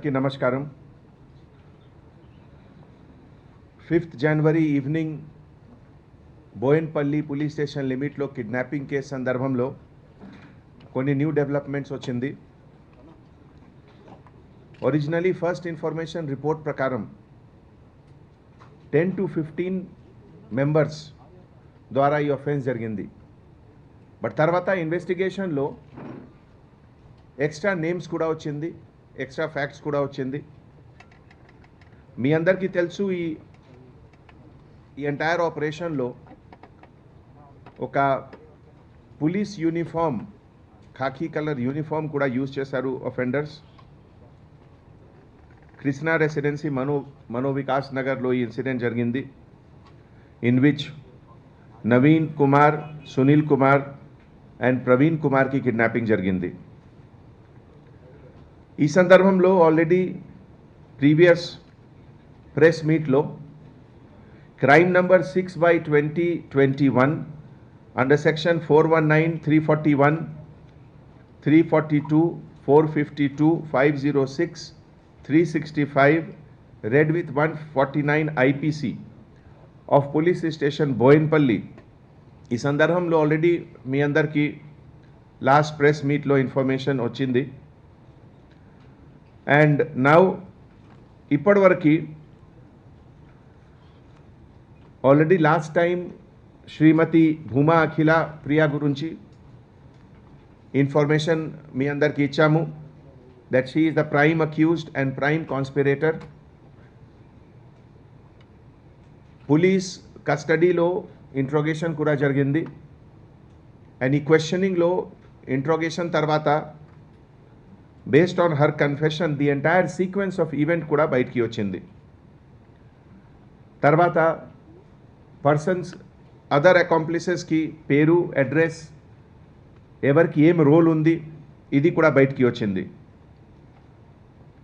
అందరికీ నమస్కారం. 5th జనవరి ఈవినింగ్ బోయన్పల్లి పోలీస్ స్టేషన్ లిమిట్లో కిడ్నాపింగ్ కేసు సందర్భంలో కొన్ని న్యూ డెవలప్మెంట్స్ వచ్చింది. ఒరిజినలీ ఫస్ట్ ఇన్ఫర్మేషన్ రిపోర్ట్ ప్రకారం 10 to 15 మెంబర్స్ ద్వారా ఈ ఆఫెన్స్ జరిగింది. బట్ తర్వాత ఇన్వెస్టిగేషన్లో ఎక్స్ట్రా నేమ్స్ కూడా వచ్చింది, ఎక్స్ట్రా ఫ్యాక్ట్స్ కూడా వచ్చింది. మీ అందరికీ తెలుసు ఈ ఎంటైర్ ఆపరేషన్లో ఒక police uniform, khaki colour uniform కూడా యూజ్ చేశారు అఫెండర్స్. కృష్ణా రెసిడెన్సీ మనోవికాస్ నగర్లో ఈ ఇన్సిడెంట్ జరిగింది. In which Naveen Kumar, Sunil Kumar and Praveen కుమార్కి కిడ్నాపింగ్ జరిగింది. ఈ సందర్భంలో ఆల్రెడీ ప్రీవియస్ ప్రెస్ మీట్లో crime number 6/2021 under section 419, 341, 342, 452, 506, 365 read with 149 IPC of police station Bowenpally ఈ సందర్భంలో ఆల్రెడీ మీ అందరికీ లాస్ట్ ప్రెస్ మీట్లో ఇన్ఫర్మేషన్ వచ్చింది. అండ్ నౌ ఇప్పటివరకు ఆల్రెడీ లాస్ట్ టైం శ్రీమతి భూమా అఖిల ప్రియా గురించి ఇన్ఫర్మేషన్ మీ అందరికీ ఇచ్చాము. That she is the prime accused and prime conspirator. Police కస్టడీలో ఇంట్రోగేషన్ కూడా జరిగింది. అండ్ ఈ క్వశ్చనింగ్లో ఇంట్రోగేషన్ తర్వాత based on her confession the entire sequence of event కూడా బయటికి వచ్చింది. తర్వాత పర్సన్స్ అదర్ అకాంప్లిసెస్కి పేరు, అడ్రస్, ఎవరికి ఏం రోల్ ఉంది ఇది కూడా బయటికి వచ్చింది.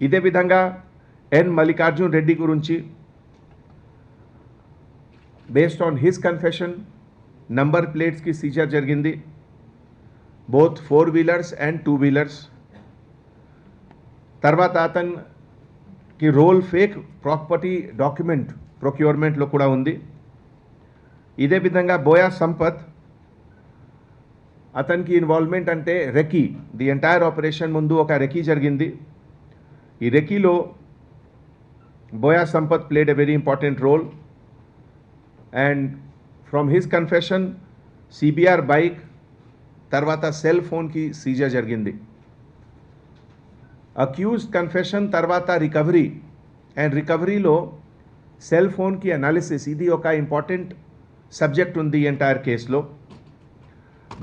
ఇదే విధంగా ఎన్ మల్లికార్జున్ రెడ్డి గురించి based on his confession number ప్లేట్స్కి సీజర్ జరిగింది, బోత్ 4 వీలర్స్ అండ్ 2 వీలర్స్. తర్వాత అతనికి రోల్ ఫేక్ ప్రాపర్టీ డాక్యుమెంట్ ప్రొక్యూర్మెంట్లో కూడా ఉంది. ఇదే విధంగా బోయా సంపత్, అతనికి ఇన్వాల్వ్మెంట్ అంటే రెకీ, ది ఎంటైర్ ఆపరేషన్ ముందు ఒక రెకీ జరిగింది. ఈ రెకీలో Boya Sampath played a very important role. And from his confession CBR bike తర్వాత సెల్ ఫోన్కి సీజర్ జరిగింది. అక్యూజ్డ్ కన్ఫెషన్ తర్వాత రికవరీ అండ్ రికవరీలో సెల్ ఫోన్కి అనాలిసిస్ ఇది ఒక ఇంపార్టెంట్ సబ్జెక్ట్ ఉంది ఎంటైర్ కేసులో.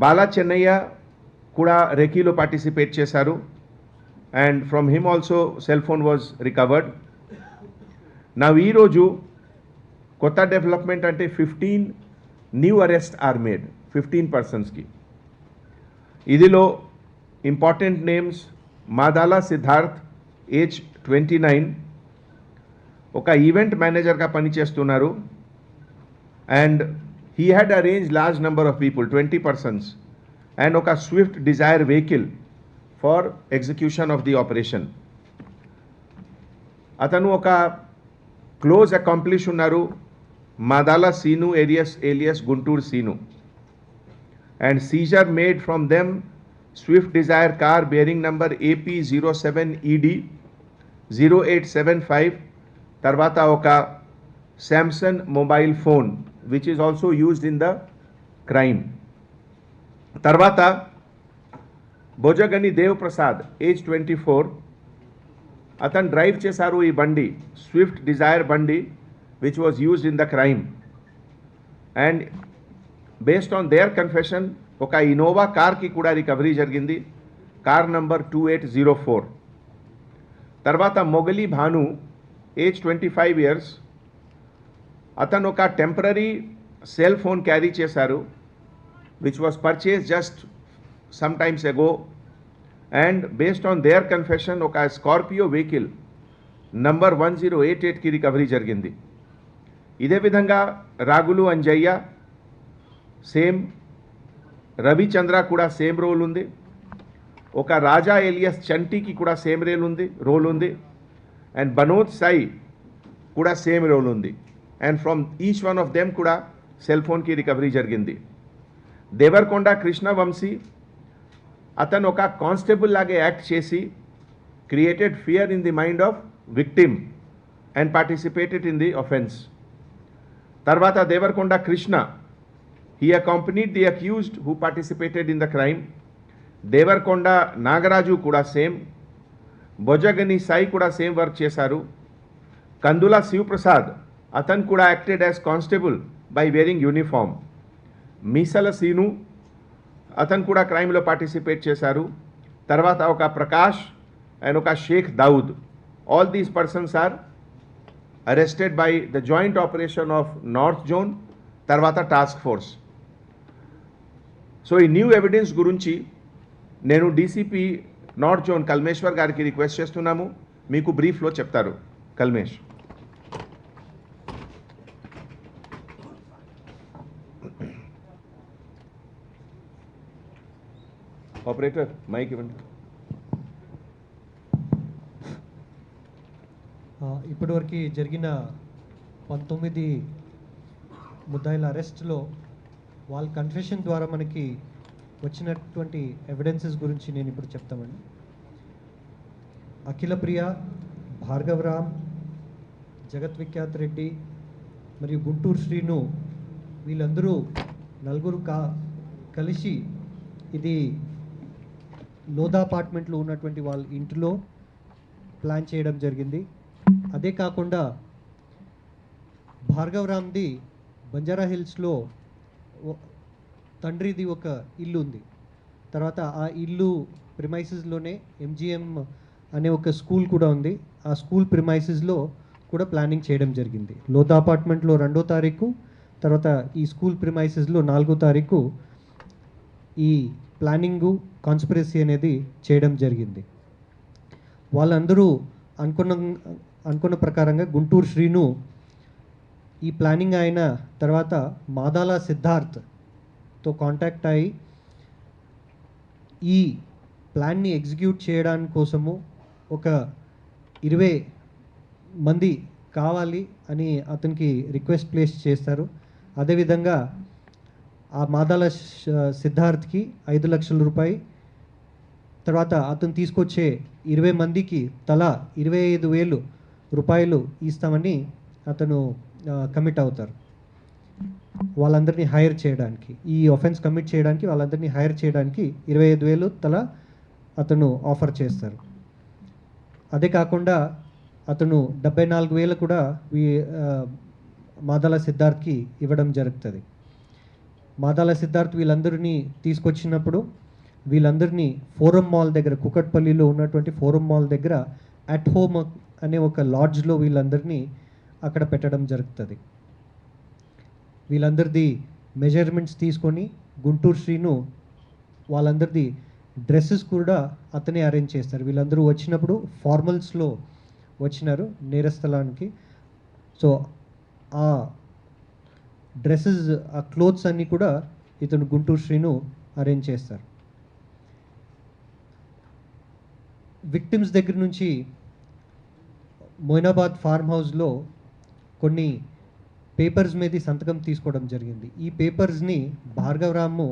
బాలా చెన్నయ్య కూడా రెకీలో పార్టిసిపేట్ చేశారు and from him also cell phone was recovered. నా ఈరోజు కొత్త డెవలప్మెంట్ అంటే 15 న్యూ అరెస్ట్ ఆర్ మేడ్ 15 పర్సన్స్కి. ఇదిలో important names Madala Siddharth, age 29, ఒక ఈవెంట్ మేనేజర్గా పనిచేస్తున్నారు. And he had arrange large number of people 20 persons and ఒక Swift Dzire vehicle for execution of the operation. అతను ఒక క్లోజ్ అకాంప్లిష్ ఉన్నారు, Madala Seenu alias Guntur Seenu. And seizure made from them Swift Desire car bearing number AP07ED 0875. తర్వాత ఒక Samsung mobile phone which is also used in the crime. తర్వాత భోజగని Dev Prasad, age 24, అతను drive చేశారు ఈ బండి, స్విఫ్ట్ డిజైర్ బండి which was used in the crime. And based on their confession ఒక Innova కార్కి కూడా రికవరీ జరిగింది, కార్ నంబర్ 2804. తర్వాత మొగలి భాను, ఏజ్ 25 ఇయర్స్, అతను ఒక టెంపరీ సెల్ ఫోన్ క్యారీ చేశారు which was purchase just some times ago. And based on their confession ఒక Scorpio vehicle number 1088కి recovery జరిగింది. ఇదే విధంగా రాగులు అంజయ్య సేమ్, రవిచంద్ర కూడా సేమ్ రోల్ ఉంది. ఒక రాజా ఏలియస్ చంటికి కూడా సేమ్ రోల్ ఉంది. అండ్ బనోద్ సాయి కూడా సేమ్ రోల్ ఉంది. And from each one of them కూడా సెల్ ఫోన్కి రికవరీ జరిగింది. దేవరకొండ కృష్ణవంశీ అతను ఒక కానిస్టేబుల్ లాగే యాక్ట్ చేసి created fear in the mind of victim and participated in the offence. తర్వాత Devarakonda Krishna, he accompanied the accused who participated in the crime. Devarakonda Nagaraju కూడా same, బొజగని Sai కూడా సేమ్ వర్క్ చేశారు. కందుల శివప్రసాద్ అతను కూడా acted as constable by wearing uniform. Meesala Seenu అతను కూడా క్రైమ్లో participate చేశారు. తర్వాత ఒక ప్రకాష్ అండ్ ఒక Sheikh Dawood, all these persons are arrested by the joint operation of north zone తర్వాత టాస్క్ ఫోర్స్. సో ఈ న్యూ ఎవిడెన్స్ గురించి నేను డీసీపీ నార్త్ జోన్ కల్మేశ్వర్ గారికి రిక్వెస్ట్ చేస్తున్నాము, మీకు బ్రీఫ్లో చెప్తారు. కల్మేష్. ఆపరేటర్ మైక్ ఇవ్వండి. ఇప్పటివరకు జరిగిన 19 ముద్దాయిల అరెస్ట్లో వాళ్ళ కన్ఫెషన్ ద్వారా మనకి వచ్చినటువంటి ఎవిడెన్సెస్ గురించి నేను ఇప్పుడు చెప్తామండి. అఖిల ప్రియ, భార్గవరామ్, జగత్ విఖ్యాత్ రెడ్డి మరియు గుంటూరు శ్రీను వీళ్ళందరూ నలుగురు కలిసి ఇది లోదా అపార్ట్మెంట్లో ఉన్నటువంటి వాళ్ళ ఇంటిలో ప్లాన్ చేయడం జరిగింది. అదే కాకుండా భార్గవరామ్ది బంజారా హిల్స్లో తండ్రిది ఒక ఇల్లు ఉంది. తర్వాత ఆ ఇల్లు ప్రిమైసెస్లోనే ఎంజిఎం అనే ఒక స్కూల్ కూడా ఉంది. ఆ స్కూల్ ప్రిమైసెస్లో కూడా ప్లానింగ్ చేయడం జరిగింది. లోదా అపార్ట్మెంట్లో 2వ తారీఖు, తర్వాత ఈ స్కూల్ ప్రిమైసెస్లో 4వ తారీఖు ఈ ప్లానింగు కాన్స్పిరసీ అనేది చేయడం జరిగింది. వాళ్ళందరూ అనుకున్న ప్రకారంగా గుంటూరు శ్రీను ఈ ప్లానింగ్ అయిన తర్వాత మాదాల సిద్ధార్థ్తో కాంటాక్ట్ అయ్యి ఈ ప్లాన్ని ఎగ్జిక్యూట్ చేయడానికి కోసము ఒక 20 మంది కావాలి అని అతనికి రిక్వెస్ట్ ప్లేస్ చేస్తారు. అదేవిధంగా ఆ మాదాల సిద్ధార్థ్కి 5 లక్షల రూపాయి, తర్వాత అతను తీసుకొచ్చే 20 మందికి తలా 25,000 రూపాయలు ఇస్తామని అతను కమిట్ అవుతారు. వాళ్ళందరినీ హైర్ చేయడానికి, ఈ ఒఫెన్స్ కమిట్ చేయడానికి వాళ్ళందరినీ హైర్ చేయడానికి 25,000 తలా అతను ఆఫర్ చేస్తారు. అదే కాకుండా అతను 74,000 కూడా మాదాల సిద్ధార్థ్కి ఇవ్వడం జరుగుతుంది. మాదాల సిద్ధార్థ్ వీళ్ళందరినీ తీసుకొచ్చినప్పుడు వీళ్ళందరినీ ఫోరం మాల్ దగ్గర, కుకట్పల్లిలో ఉన్నటువంటి ఫోరం మాల్ దగ్గర అట్ హోమ్ అనే ఒక లాడ్జ్లో వీళ్ళందరినీ అక్కడ పెట్టడం జరుగుతుంది. వీళ్ళందరిది మెజర్మెంట్స్ తీసుకొని గుంటూరు శ్రీను వాళ్ళందరిది డ్రెస్సెస్ కూడా అతనే అరేంజ్ చేస్తారు. వీళ్ళందరూ వచ్చినప్పుడు ఫార్మల్స్లో వచ్చినారు నేరస్థలానికి. సో ఆ డ్రెస్సెస్, ఆ క్లోత్స్ అన్నీ కూడా ఇతను గుంటూరు శ్రీను అరేంజ్ చేస్తారు. విక్టిమ్స్ దగ్గర నుంచి మొయినాబాద్ ఫార్మ్ హౌస్లో కొన్ని పేపర్స్ మీద సంతకం తీసుకోవడం జరిగింది. ఈ పేపర్స్ని భార్గవరాము,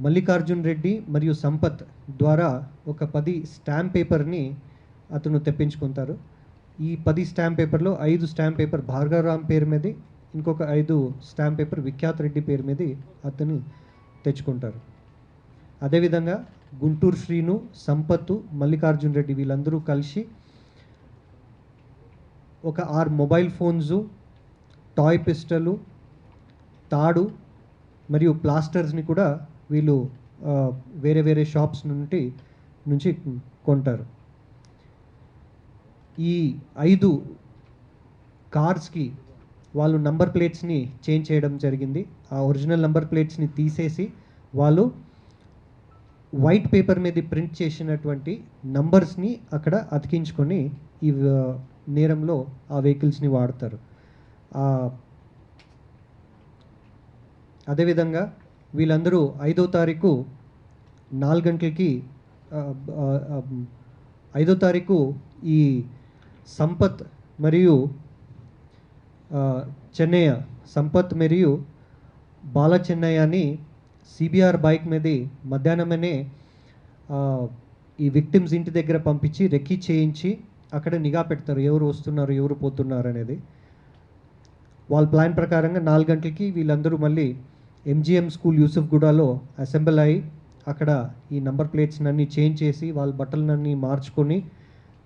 మల్లికార్జున్ రెడ్డి మరియు సంపత్ ద్వారా ఒక 10 స్టాంప్ పేపర్ని అతను తెప్పించుకుంటారు. ఈ 10 స్టాంప్ పేపర్లో 5 స్టాంప్ పేపర్ భార్గవరామ్ పేరు మీద, ఇంకొక 5 స్టాంప్ పేపర్ విఖ్యాత్ రెడ్డి పేరు మీద అతను తెచ్చుకుంటారు. అదేవిధంగా గుంటూరు శ్రీను, సంపత్తు, మల్లికార్జున్ రెడ్డి వీళ్ళందరూ కలిసి ఒక 6 మొబైల్ ఫోన్సు, టాయ్ పిస్టలు, తాడు మరియు ప్లాస్టర్స్ని కూడా వీళ్ళు వేరే వేరే షాప్స్ నుంచి కొంటారు. ఈ 5 కార్స్కి వాళ్ళు నంబర్ ప్లేట్స్ని చేంజ్ చేయడం జరిగింది. ఆ ఒరిజినల్ నంబర్ ప్లేట్స్ని తీసేసి వాళ్ళు వైట్ పేపర్ మీద ప్రింట్ చేసినటువంటి నంబర్స్ని అక్కడ అతికించుకొని ఈ నేరంలో ఆ వెహికల్స్ని వాడతారు. అదేవిధంగా వీళ్ళందరూ 5వ తారీఖు 4 గంటలకి 5వ తారీఖు ఈ సంపత్ మరియు చెన్నయ్య, సంపత్ మరియు బాల చెన్నయ్యని సిబిఆర్ బైక్ మీద మధ్యాహ్నమనే ఈ విక్టిమ్స్ ఇంటి దగ్గర పంపించి రెక్కీ చేయించి అక్కడ నిఘా పెడతారు, ఎవరు వస్తున్నారు ఎవరు పోతున్నారు అనేది. వాళ్ళ ప్లాన్ ప్రకారంగా 4 గంటలకి వీళ్ళందరూ మళ్ళీ ఎంజిఎం స్కూల్ యూసుఫ్గూడలో అసెంబ్ల్ అయ్యి అక్కడ ఈ నంబర్ ప్లేట్స్ అన్నీ చేంజ్ చేసి వాళ్ళ బట్టలన్నీ మార్చుకొని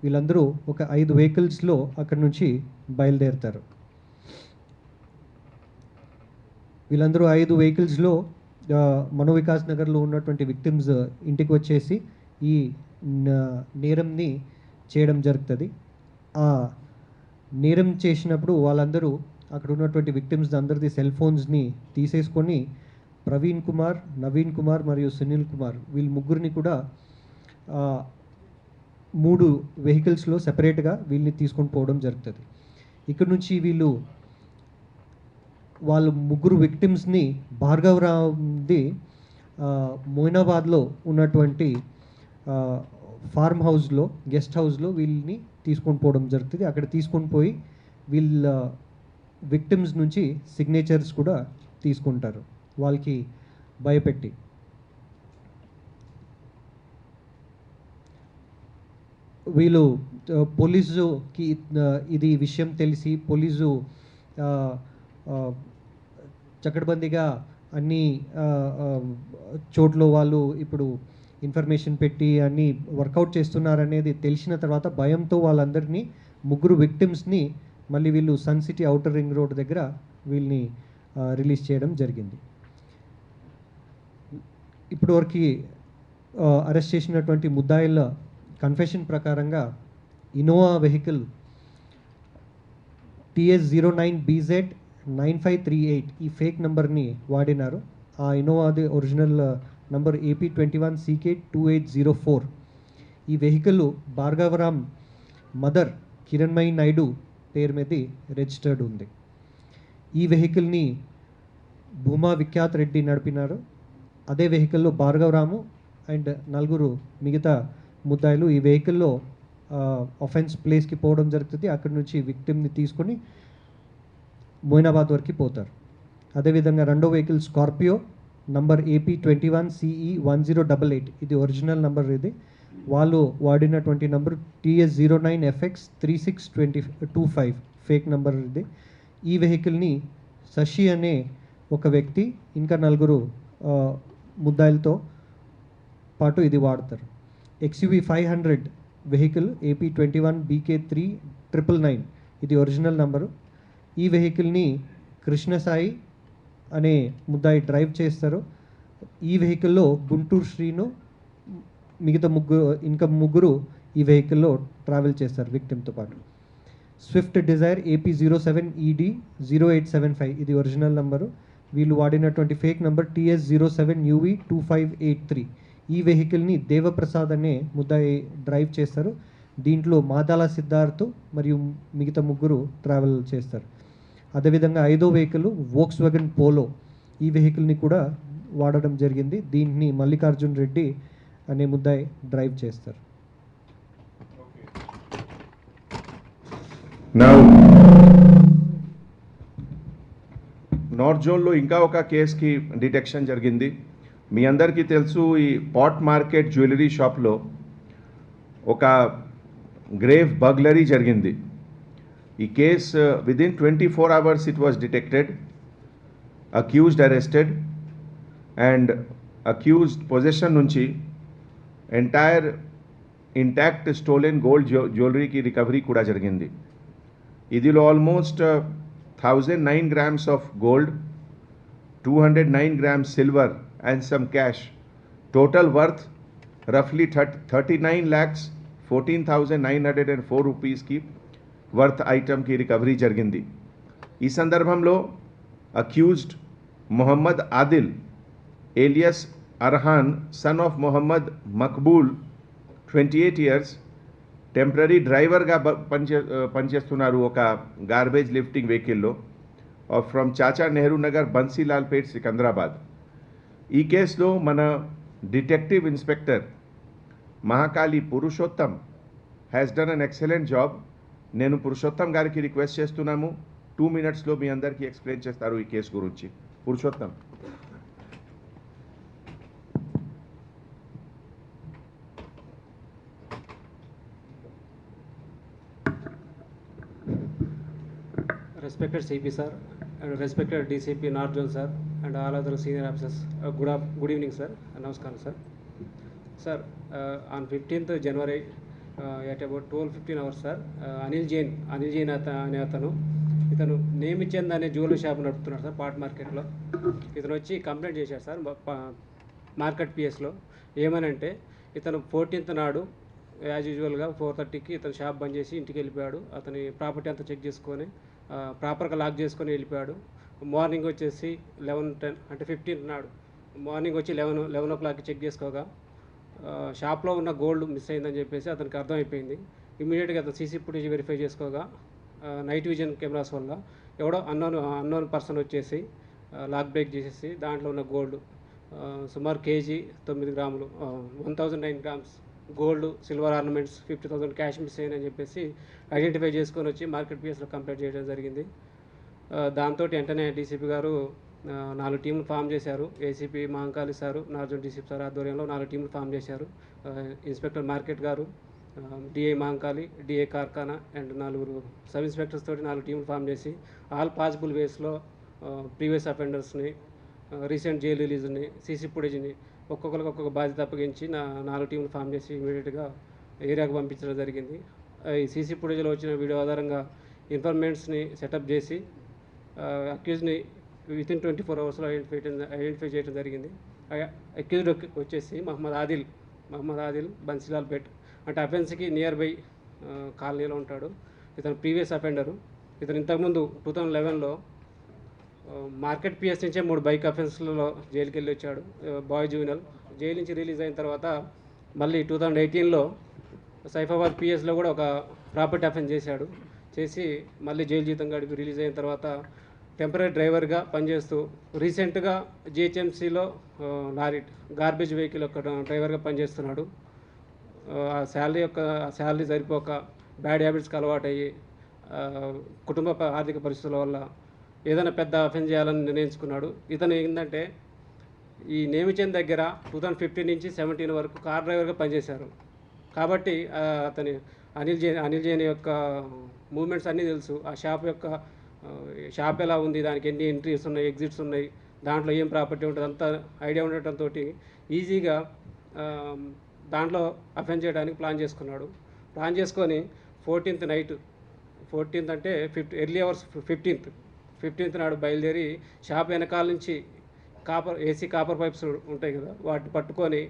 వీళ్ళందరూ ఒక 5 వెహికల్స్లో అక్కడ నుంచి బయలుదేరుతారు. వీళ్ళందరూ 5 వెహికల్స్లో మనోవికాస్ నగర్లో ఉన్నటువంటి విక్టిమ్స్ ఇంటికి వచ్చేసి ఈ నేరంని చేయడం జరుగుతుంది. ఆ నేరం చేసినప్పుడు వాళ్ళందరూ అక్కడ ఉన్నటువంటి విక్టిమ్స్ అందరిది సెల్ ఫోన్స్ని తీసేసుకొని ప్రవీణ్ కుమార్, నవీన్ కుమార్ మరియు సునీల్ కుమార్ వీళ్ళు ముగ్గురిని కూడా 3 వెహికల్స్లో సెపరేట్గా వీళ్ళని తీసుకొని పోవడం జరుగుతుంది. ఇక్కడ నుంచి వాళ్ళు ముగ్గురు విక్టిమ్స్ని భార్గవరావుది మోయినాబాద్లో ఉన్నటువంటి ఫార్మ్ హౌస్లో, గెస్ట్ హౌస్లో వీళ్ళని తీసుకొని పోవడం జరుగుతుంది. అక్కడ తీసుకొని పోయి వీళ్ళ విక్టిమ్స్ నుంచి సిగ్నేచర్స్ కూడా తీసుకుంటారు వాళ్ళకి భయపెట్టి. వీళ్ళు పోలీసుకి ఇది విషయం తెలిసి పోలీసు చక్కడబందిగా అన్ని చోట్ల వాళ్ళు ఇప్పుడు ఇన్ఫర్మేషన్ పెట్టి అన్నీ వర్కౌట్ చేస్తున్నారనేది తెలిసిన తర్వాత భయంతో వాళ్ళందరినీ ముగ్గురు విక్టిమ్స్ని మళ్ళీ వీళ్ళు sun city outer ring road దగ్గర వీళ్ళని రిలీజ్ చేయడం జరిగింది. ఇప్పటివరకు అరెస్ట్ చేసినటువంటి ముద్దాయిల కన్ఫెషన్ ప్రకారంగా ఇన్నోవా వెహికల్ TS09BZ 9538 ఈ ఫేక్ నెంబర్ని వాడినారు. ఆ ఇన్నోవాది ఒరిజినల్ నంబర్ AP21CK2804. ఈ వెహికల్ భార్గవరామ్ మదర్ కిరణ్మయి నాయుడు పేరు మీద రిజిస్టర్డ్ ఉంది. ఈ వెహికల్ని భూమా విఖ్యాత్ రెడ్డి నడిపినారు. అదే వెహికల్లో భార్గవరాము అండ్ 4 మిగతా ముద్దాయిలు ఈ వెహికల్లో అఫెన్స్ ప్లేస్కి పోవడం జరుగుతుంది. అక్కడి నుంచి విక్టిమ్ని తీసుకొని మోయినాబాద్ వరకు పోతారు. అదేవిధంగా రెండో వెహికల్ స్కార్పియో నంబర్ AP21CE1088 ఇది ఒరిజినల్ నంబర్. ఇది వాళ్ళు వాడినటువంటి నంబర్ TS09FX3625 ఫేక్ నంబర్ ఇది. ఈ వెహికల్ని శశి అనే ఒక వ్యక్తి ఇంకా 4 ముద్దాయిలతో పాటు ఇది వాడతారు. XUV 500 వెహికల్ AP21BK3999 ఇది ఒరిజినల్ నంబరు. ఈ వెహికల్ని కృష్ణసాయి అనే ముద్దాయి డ్రైవ్ చేస్తారు. ఈ వెహికల్లో గుంటూరు శ్రీను మిగతా ముగ్గురు ఈ వెహికల్లో ట్రావెల్ చేస్తారు విక్టిమ్తో పాటు. స్విఫ్ట్ డిజైర్ AP07ED0875 ఇది ఒరిజినల్ నంబరు. వీళ్ళు వాడినటువంటి ఫేక్ నంబర్ TS07UV2583. ఈ వెహికల్ని దేవప్రసాద్ అనే ముద్దాయి డ్రైవ్ చేస్తారు. దీంట్లో మాదాల సిద్ధార్థ్ మరియు మిగతా ముగ్గురు ట్రావెల్ చేస్తారు. అదేవిధంగా 5వ వెహికల్ వోక్స్‌వ్యాగన్ పోలో. ఈ వెహికల్ని కూడా వాడడం జరిగింది. దీన్ని మల్లికార్జున్ రెడ్డి అనే ముద్దాయి డ్రైవ్ చేస్తారు. నార్త్ జోన్లో ఇంకా ఒక కేసుకి డిటెక్షన్ జరిగింది. మీ అందరికీ తెలుసు, ఈ పాట్ మార్కెట్ జ్యువెలరీ షాప్లో ఒక గ్రేవ్ బర్గ్లరీ జరిగింది. ఈ case within 24 hours it was detected, accused arrested and accused position నుంచి ఎంటైర్ ఇంటాక్ట్ స్టోలెన్ గోల్డ్ జ్యువెలరీకి రికవరీ కూడా జరిగింది. ఇదిలో almost 1009 grams of gold, 209 grams silver and some cash. Total worth roughly 39,14,904 rupees की worth item की recovery జరిగింది. ఈ సందర్భంలో accused Mohammed Adil alias Arhan son of Mohammed Maqbool 28 years temporary డ్రైవర్గా పనిచేస్తున్నారు ఒక గార్బేజ్ లిఫ్టింగ్ వెహికల్లో ఫ్రమ్ చాచా నెహ్రూ నగర్ బన్సీలాల్పేట్ సికంద్రాబాద్. ఈ కేసులో మన detective inspector Mahakali Purushottam has done an excellent job నేను పురుషోత్తం గారికి రిక్వెస్ట్ చేస్తున్నాము 2 మినిట్స్లో మీ అందరికీ ఎక్స్ప్లెయిన్ చేస్తారు ఈ కేసు గురించి. Purushottam. Respected CP sir and respected DCP North Zone sir and all other senior officers, good evening sir, namaskaram sir. Sir, on 15th January at about 12:15 hours sir, Anil Jain అనే అతను ఇతను నేమిచంద్ అనే jewellery shop నడుపుతున్నాడు sir pot మార్కెట్లో. ఇతను వచ్చి complaint చేశాడు sir market పిఎస్లో. ఏమనంటే ఇతను 14th నాడు యాజ్ యూజువల్గా 4:30కి ఇతను షాప్ బంద్ చేసి ఇంటికి వెళ్ళిపోయాడు. అతని ప్రాపర్టీ అంతా చెక్ చేసుకొని ప్రాపర్గా లాక్ చేసుకొని వెళ్ళిపోయాడు. మార్నింగ్ వచ్చేసి 11:10 అంటే 15th నాడు మార్నింగ్ వచ్చి 11 o'clockకి చెక్ చేసుకోగా షాప్లో ఉన్న గోల్డ్ మిస్ అయిందని చెప్పేసి అతనికి అర్థమైపోయింది. ఇమీడియట్గా అతను సీసీ ఫుటేజ్ వెరిఫై చేసుకోగా నైట్ విజన్ కెమెరాస్ వల్ల ఎవడో అన్నోన్ పర్సన్ వచ్చేసి లాక్ బ్రేక్ చేసేసి దాంట్లో ఉన్న గోల్డ్ సుమారు కేజీ 9 గ్రాములు 1009 grams gold, silver ornaments, 50,000 cash miss అయ్యిందని చెప్పేసి ఐడెంటిఫై చేసుకొని వచ్చి మార్కెట్ పిఎస్లో కంప్లైంట్ చేయడం జరిగింది. దాంతో వెంటనే డీసీపీ గారు 4 టీంలు ఫామ్ చేశారు. ఏసీపీ మహంకాళి సారు, నార్జన్ డీసీపీ సార్ ఆధ్వర్యంలో 4 టీంలు ఫామ్ చేశారు. ఇన్స్పెక్టర్ మార్కెట్ గారు, DI Mahankali, DI Karkhana and 4 sub inspectors తోటి 4 టీంలు ఫామ్ చేసి ఆల్ పాసిబుల్ వేస్లో ప్రీవియస్ అఫెండర్స్ని, రీసెంట్ జైల్ రిలీజ్ని, సీసీ ఫుటేజ్ని ఒక్కొక్కరికి ఒక్కొక్క బాధ్యత అప్పగించి 4 టీంలు ఫామ్ చేసి ఇమీడియట్గా ఏరియాకు పంపించడం జరిగింది. ఈ సీసీ ఫుటేజ్లో వచ్చిన వీడియో ఆధారంగా ఇన్ఫర్మేషన్స్ని సెటప్ చేసి అక్యూజ్ని వితిన్ 24 అవర్స్లో ఐడెంటిఫై చేయడం జరిగింది. అక్యూజ్డ్ వచ్చేసి మహమ్మద్ ఆదిల్ బన్సీలాల్పేట్ అంటే అఫెన్స్కి నియర్ బై కాలనీలో ఉంటాడు. ఇతను ప్రీవియస్ అఫెండరు. ఇతను ఇంతకుముందు 2011లో మార్కెట్ పిఎస్ నుంచే 3 బైక్ అఫెన్స్లలో జైలుకి వెళ్ళి వచ్చాడు. బాయ్ జూనియల్ జైలు నుంచి రిలీజ్ అయిన తర్వాత మళ్ళీ 2018లో సైఫాబాద్ పిఎస్లో కూడా ఒక ప్రాపర్టీ అఫెన్స్ చేసి మళ్ళీ జైలు జీతం గడిపి రిలీజ్ అయిన తర్వాత టెంపరీ డ్రైవర్గా పనిచేస్తూ రీసెంట్గా జిహెచ్ఎంసీలో లారీ గార్బేజ్ వెహికల్ ఒక డ్రైవర్గా పనిచేస్తున్నాడు. ఆ శాలరీ సరిపోక బ్యాడ్ హ్యాబిట్స్కి అలవాటయ్యి కుటుంబ ఆర్థిక పరిస్థితుల వల్ల ఏదైనా పెద్ద అఫెన్స్ చేయాలని నిర్ణయించుకున్నాడు. ఇతను ఏంటంటే ఈ నేమిచంద్ దగ్గర 2015 నుంచి 17 వరకు కార్ డ్రైవర్గా పనిచేశారు. కాబట్టి అతని అనిల్ జైన్ యొక్క మూమెంట్స్ అన్నీ తెలుసు. ఆ షాప్ ఎలా ఉంది, దానికి ఎన్ని ఎంట్రీస్ ఉన్నాయి, ఎగ్జిట్స్ ఉన్నాయి, దాంట్లో ఏం ప్రాపర్టీ ఉంటుంది అంతా ఐడియా ఉండటంతో ఈజీగా దాంట్లో అఫెన్స్ చేయడానికి ప్లాన్ చేసుకొని 14th నైట్ 14th అంటే ఎర్లీ అవర్స్ 15th నాడు బయలుదేరి షాప్ వెనకాల నుంచి ఏసీ కాపర్ పైప్స్ ఉంటాయి కదా, వాటిని పట్టుకొని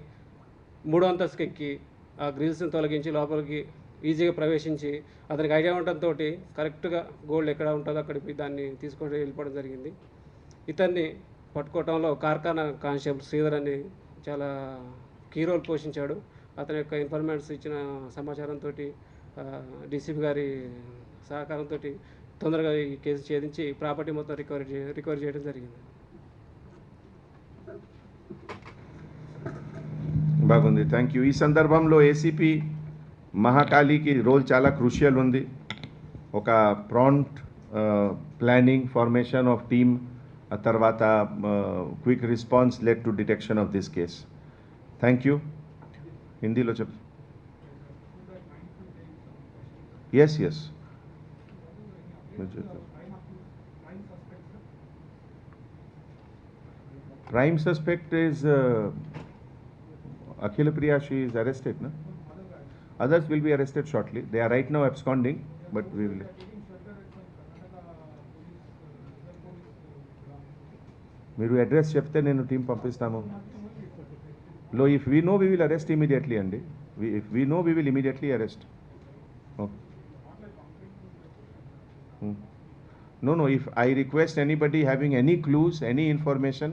3వ అంతస్తుకి ఎక్కి ఆ గ్రిల్స్ని తొలగించి లోపలికి ఈజీగా ప్రవేశించి అతనికి ఐడియా ఉండటంతో కరెక్ట్గా గోల్డ్ ఎక్కడ ఉంటుందో అక్కడికి దాన్ని తీసుకొని వెళ్ళిపోవడం జరిగింది. ఇతన్ని పట్టుకోవడంలో కార్ఖానా కానిస్టేబుల్ శ్రీధర్ అని చాలా కీ రోల్ పోషించాడు. అతని యొక్క ఇన్ఫర్మేషన్స్ ఇచ్చిన సమాచారంతో డీసీపీ గారి సహకారంతో తొందరగా ఈ కేసు ఛేదించి ప్రాపర్టీ మొత్తం రికవరీ చేయడం జరిగింది. బాగుంది, థ్యాంక్ యూ. ఈ సందర్భంలో ఏసీపీ మహాకాళికి రోల్ చాలా క్రూషియల్ ఉంది. ఒక prompt planning, formation of team, ఆ తర్వాత quick response led to detection of this case. Thank you. హిందీలో చెప్పు. Yes prime suspect is Akhil Priya. She is arrested, no? Others will be arrested shortly. They are right now absconding, but we will. మీరు address చెప్తే నేను team పంపిస్తాము. లో if we know we will arrest immediately అండి. If we know we will immediately arrest. Okay. No, if I request anybody having any clues, any information,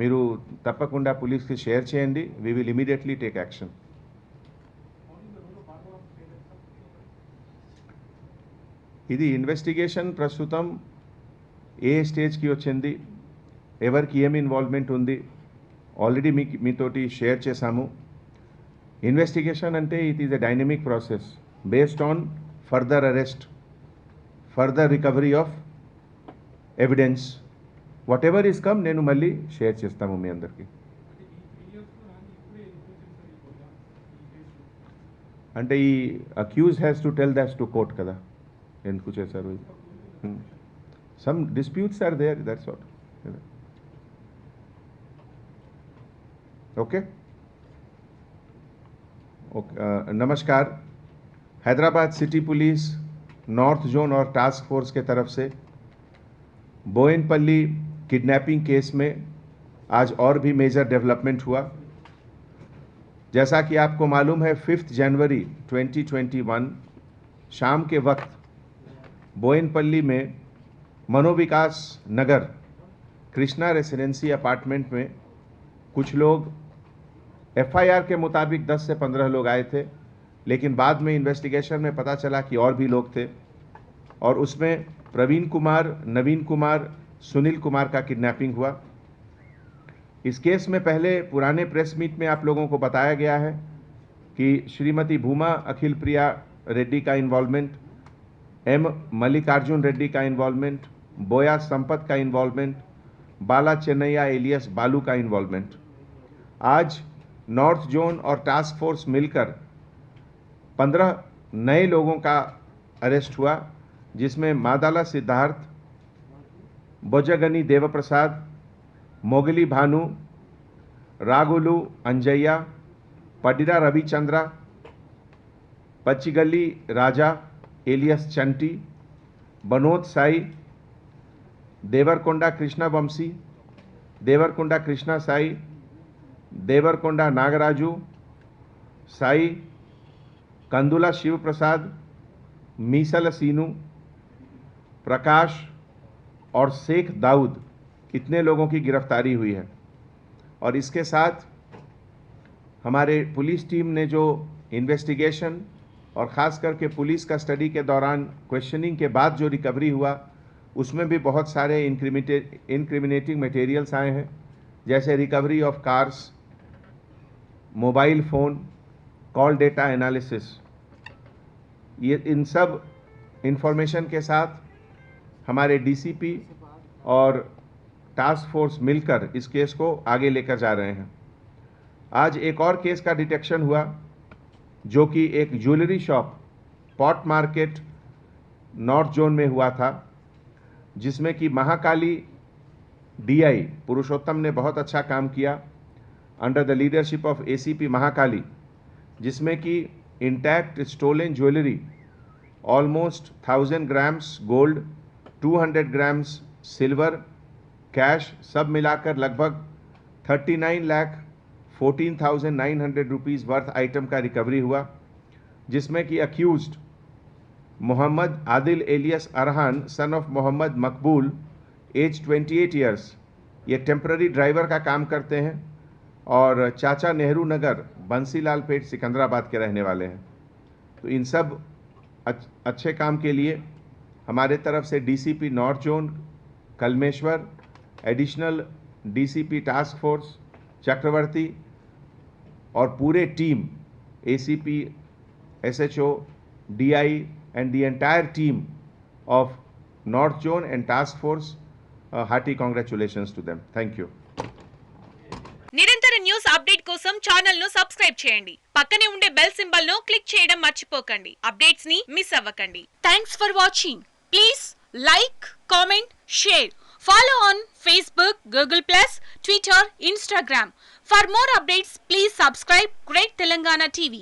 మీరు తప్పకుండా పోలీస్కి share చేయండి. We will immediately take action. ఇది investigation ప్రస్తుతం ఏ స్టేజ్కి వచ్చింది, ఎవరికి ఏమి ఇన్వాల్వ్మెంట్ ఉంది ఆల్రెడీ మీతోటి షేర్ చేశాము. ఇన్వెస్టిగేషన్ అంటే it is a dynamic process based on further arrest further recovery of evidence. Whatever is come, నేను మళ్ళీ షేర్ చేస్తాము మీ అందరికీ. అంటే ఈ accuse has to tell that's to court కదా ఎందుకు చేశారు. Some disputes are there, that's all. Okay नमस्कार. Hyderabad city police north zone और टास्क फोर्स के तरफ से बोयनपल्ली किडनैपिंग केस में आज और भी मेजर डेवलपमेंट हुआ. जैसा कि आपको मालूम है 5 जनवरी 2021 शाम के वक्त बोयनपल्ली में मनोविकास नगर कृष्णा रेसिडेंसी अपार्टमेंट में कुछ लोग एफआईआर के मुताबिक 10 से 15 लोग आए थे, लेकिन बाद में इन्वेस्टिगेशन में पता चला कि और भी लोग थे और उसमें प्रवीण कुमार, नवीन कुमार, सुनील कुमार का किडनैपिंग हुआ. इस केस में पहले पुराने प्रेस मीट में आप लोगों को बताया गया है कि श्रीमती भूमा अखिल प्रिया रेड्डी का इन्वॉल्वमेंट, एम मल्लिकार्जुन रेड्डी का इन्वॉल्वमेंट, बोया संपत का इन्वॉल्वमेंट, बाला चेन्नैया एलियस बालू का इन्वॉल्वमेंट. आज नॉर्थ जोन और टास्क फोर्स मिलकर 15 नए लोगों का अरेस्ट हुआ, जिसमें मादाला सिद्धार्थ, बोजगनी देवप्रसाद, मोगली भानु, रागुलू अंजय्या, पडिरा रविचंद्रा, पच्चिगल्ली राजा एलियस चंटी, बनोद साई, देवरकोंडा कृष्णा वंशी, देवरकोंडा कृष्णा साई, देवरकोंडा नागराजू साई, कंदुला शिव प्रसाद, मीसल सीनू, प्रकाश और शेख दाऊद, इतने लोगों की गिरफ्तारी हुई है. और इसके साथ हमारे पुलिस टीम ने जो इन्वेस्टिगेशन और ख़ास करके पुलिस का स्टडी के दौरान क्वेश्चनिंग के बाद जो रिकवरी हुआ, उसमें भी बहुत सारे इनक्रिमिनेटिंग मटेरियल्स आए हैं, जैसे recovery of cars, mobile phone, call data analysis. ये इन सब इंफॉर्मेशन के साथ हमारे डीसीपी और टास्क फोर्स मिलकर इस केस को आगे लेकर जा रहे हैं. आज एक और केस का डिटेक्शन हुआ, जो कि एक jewellery shop pot market north zone में हुआ था, जिसमें कि महाकाली डीआई पुरुषोत्तम ने बहुत अच्छा काम किया under the leadership of ACP Mahakali, जिसमें कि intact stolen jewellery almost 1000 grams gold, 200 grams silver, cash सब मिलाकर लगभग 39,14,900 रुपीज़ वर्थ आइटम का रिकवरी हुआ, जिसमें कि accused Mohammad Adil alias Arhan son of Mohammad Maqbool age 28 years, ये टेम्पररी ड्राइवर का काम करते हैं और चाचा नेहरू नगर बंसीलाल पेट सिकंदराबाद के रहने वाले हैं. तो इन सब अच्छे काम के लिए हमारे तरफ से DCP north zone Kalmeshwar, additional DCP task force Chakravarthy और पूरे team ACP, SHO, DI and the entire team of North Zone and Task Force, hearty congratulations to them. Thank you. నిరంతర న్యూస్ అప్డేట్ కోసం ఛానల్ ను సబ్స్క్రైబ్ చేయండి. పక్కనే ఉండే bell symbol ను click చేయడం మర్చిపోకండి. అప్డేట్స్ ని మిస్ అవ్వకండి. Thanks for watching. Please like, comment, share. Follow on Facebook, Google+, Twitter, Instagram. For more updates, please subscribe Great Telangana TV.